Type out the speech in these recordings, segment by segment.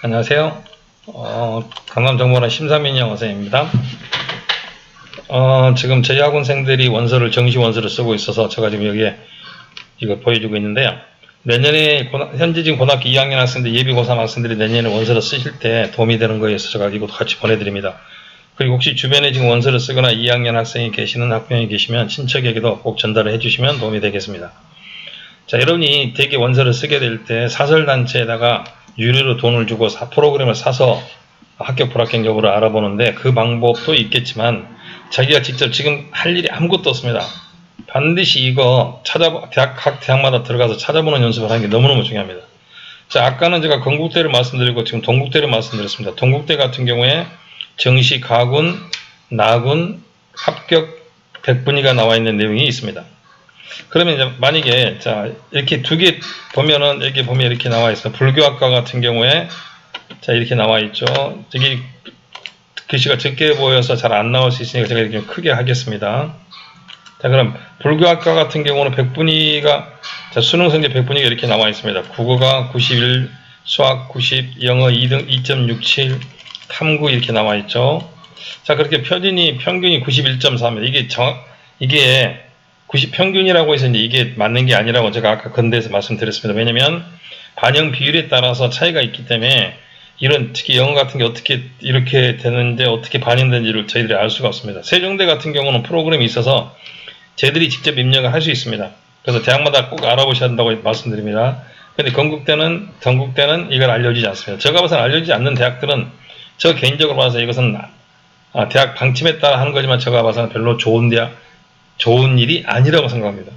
안녕하세요. 강남정보원 심사민영 원생입니다. 지금 저희 학원생들이 원서를 정시 원서를 쓰고 있어서 제가 지금 여기에 이거 보여주고 있는데요. 내년에 현재 지금 고등학교 2학년 학생들, 예비 고3 학생들이 내년에 원서를 쓰실 때 도움이 되는 거에서 제가 이것도 같이 보내드립니다. 그리고 혹시 주변에 지금 원서를 쓰거나 2학년 학생이 계시는 학부형이 계시면 친척에게도 꼭 전달을 해주시면 도움이 되겠습니다. 자, 여러분이 대개 원서를 쓰게 될 때 사설단체에다가 유료로 돈을 주고 프로그램을 사서 합격 불합격 여부를 알아보는데, 그 방법도 있겠지만 자기가 직접 지금 할 일이 아무것도 없습니다. 반드시 이거 각 대학마다 들어가서 찾아보는 연습을 하는 게 너무너무 중요합니다. 자, 아까는 제가 건국대를 말씀드리고 지금 동국대를 말씀드렸습니다. 동국대 같은 경우에 정시, 가군, 나군, 합격 100분위가 나와 있는 내용이 있습니다. 그러면 이제 만약에 자 이렇게 두 개 보면은 여기 보면 이렇게 나와 있어요. 불교학과 같은 경우에 자 이렇게 나와 있죠. 저기 글씨가 적게 보여서 잘 안 나올 수 있으니까 제가 이렇게 크게 하겠습니다. 자, 그럼 불교학과 같은 경우는 100분위가 자 수능 성적 100분위가 이렇게 나와 있습니다. 국어가 91, 수학 90, 영어 2등 2.67, 탐구 이렇게 나와 있죠. 자, 그렇게 평균이 91.4입니다. 이게 90 평균이라고 해서 이게 맞는 게 아니라고 제가 아까 건대에서 말씀드렸습니다. 왜냐면 반영 비율에 따라서 차이가 있기 때문에 이런 특히 영어 같은 게 어떻게 이렇게 되는데 어떻게 반영되는지를 저희들이 알 수가 없습니다. 세종대 같은 경우는 프로그램이 있어서 저희들이 직접 입력을 할 수 있습니다. 그래서 대학마다 꼭 알아보셔야 한다고 말씀드립니다. 근데 건국대는 전국대는 이걸 알려주지 않습니다. 제가 봐서는 알려주지 않는 대학들은 저 개인적으로 봐서 이것은 대학 방침에 따라 하는 거지만 제가 봐서는 별로 좋은 일이 아니라고 생각합니다.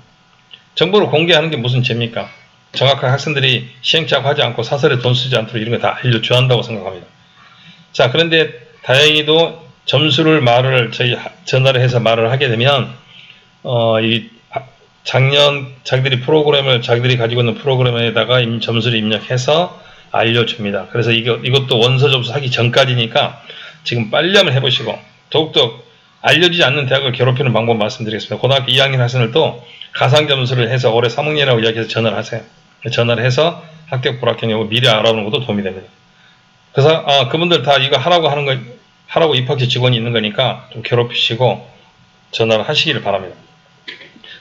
정보를 공개하는 게 무슨 죄입니까? 정확하게 학생들이 시행착오하지 않고 사설에 돈 쓰지 않도록 이런 거 다 알려줘야 한다고 생각합니다. 자, 그런데 다행히도 점수를 저희 전화를 해서 말을 하게 되면 작년 자기들이 가지고 있는 프로그램에다가 점수를 입력해서 알려줍니다. 그래서 이것도 원서 접수하기 전까지니까 지금 빨리 한번 해보시고 더욱더 알려지지 않는 대학을 괴롭히는 방법 말씀드리겠습니다. 고등학교 2학년 학생들도 가상 점수를 해서 올해 3학년이라고 이야기해서 전화를 하세요. 전화를 해서 합격 불합격 여부 미리 알아보는 것도 도움이 됩니다. 그래서 그분들 다 이거 하라고 입학처 직원이 있는 거니까 좀 괴롭히시고 전화를 하시기를 바랍니다.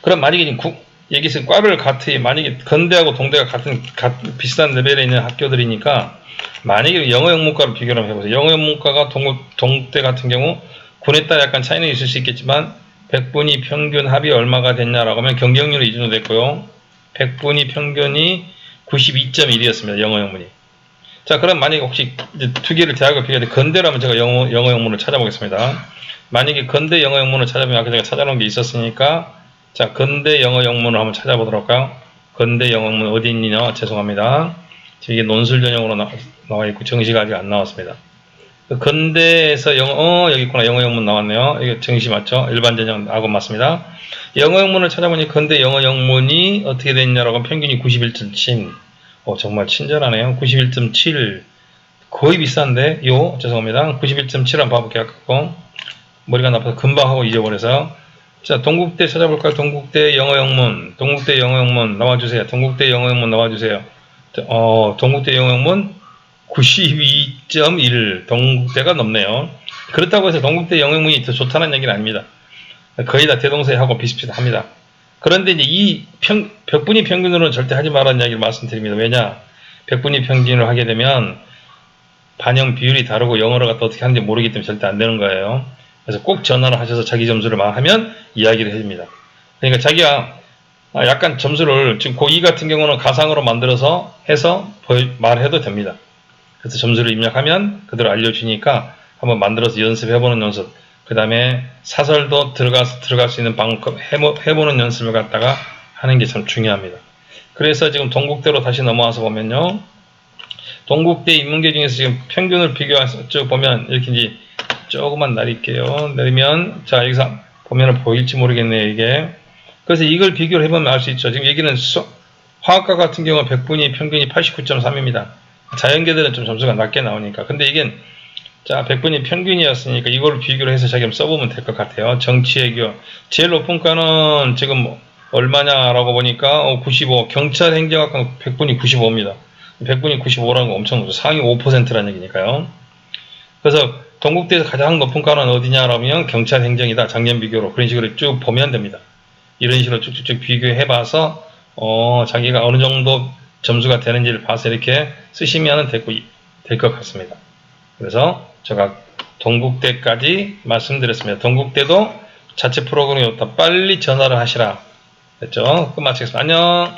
그럼 만약에 여기서 과를 만약에 건대하고 동대가 비슷한 레벨에 있는 학교들이니까 만약에 영어 영문과를 비교를 해보세요. 영어 영문과가 동대 같은 경우 군에 따라 약간 차이는 있을 수 있겠지만 100분위 평균 합이 얼마가 됐냐라고 하면 경쟁률이 이 정도 됐고요. 100분위 평균이 92.1이었습니다. 영어 영문이. 자, 그럼 만약에 혹시 이제 두 개를 대학을 비교할 때 건대라면 제가 영어 영문을 찾아보겠습니다. 만약에 건대 영어 영문을 찾아보면 아까 제가 찾아놓은 게 있었으니까 자, 건대 영어 영문을 한번 찾아보도록 할까요? 건대 영어 영문 어디 있느냐? 죄송합니다. 지금 이게 논술 전형으로 나와 있고 정시가 아직 안 나왔습니다. 건대에서 여기 있구나. 영어 영문 나왔네요. 이게 정시 맞죠? 일반 전형 학원 맞습니다. 영어 영문을 찾아보니 건대 영어 영문이 어떻게 됐냐라고 하면 평균이 91.7. 정말 친절하네요. 91.7. 거의 비싼데, 죄송합니다. 91.7 한번 봐볼게요. 머리가 나빠서 금방 하고 잊어버려서. 자, 동국대 찾아볼까요? 동국대 영어 영문. 동국대 영어 영문 나와주세요. 동국대 영어 영문 나와주세요. 동국대 영어 영문 92.1 동국대가 넘네요. 그렇다고 해서 동국대 영어 영문이 더 좋다는 얘기는 아닙니다. 거의 다 대동소이하고 비슷비슷합니다. 그런데 이제 이 100분위 평균으로는 절대 하지 말라는 이야기를 말씀드립니다. 왜냐? 100분위 평균을 하게 되면 반영 비율이 다르고 영어를 갖다 어떻게 하는지 모르기 때문에 절대 안 되는 거예요. 그래서 꼭 전화를 하셔서 자기 점수를 말하면 이야기를 해줍니다. 그러니까 자기가 약간 점수를 지금 고2 같은 경우는 가상으로 만들어서 해서 말해도 됩니다. 그래서 점수를 입력하면 그대로 알려주니까 한번 만들어서 연습해보는 연습. 그 다음에 사설도 들어갈 수 있는 방법 해보는 연습을 갖다가 하는 게 참 중요합니다. 그래서 지금 동국대로 다시 넘어와서 보면요. 동국대 인문계 중에서 지금 평균을 비교해서 쭉 보면 이렇게 이제 조금만 내리면 자 여기서 보면 보일지 모르겠네요 이게. 그래서 이걸 비교를 해보면 알 수 있죠. 지금 여기는 화학과 같은 경우는 100분위 평균이 89.3입니다. 자연계들은 좀 점수가 낮게 나오니까. 근데 이게 자 100분위 평균이었으니까 이걸 비교를 해서 자기 써보면 될 것 같아요. 정치외교 제일 높은 과는 지금 얼마냐라고 보니까 95. 경찰행정학과 100분위 95입니다. 100분이 95라는 거 엄청 높죠. 상위 5%라는 얘기니까요. 그래서 동국대에서 가장 높은 과는 어디냐라면 경찰 행정이다. 작년 비교로. 그런 식으로 쭉 보면 됩니다. 이런 식으로 쭉쭉쭉 비교해봐서 자기가 어느 정도 점수가 되는지를 봐서 이렇게 쓰시면 될 것 같습니다. 그래서 제가 동국대까지 말씀드렸습니다. 동국대도 자체 프로그램이 없다. 빨리 전화를 하시라. 됐죠? 끝마치겠습니다. 안녕.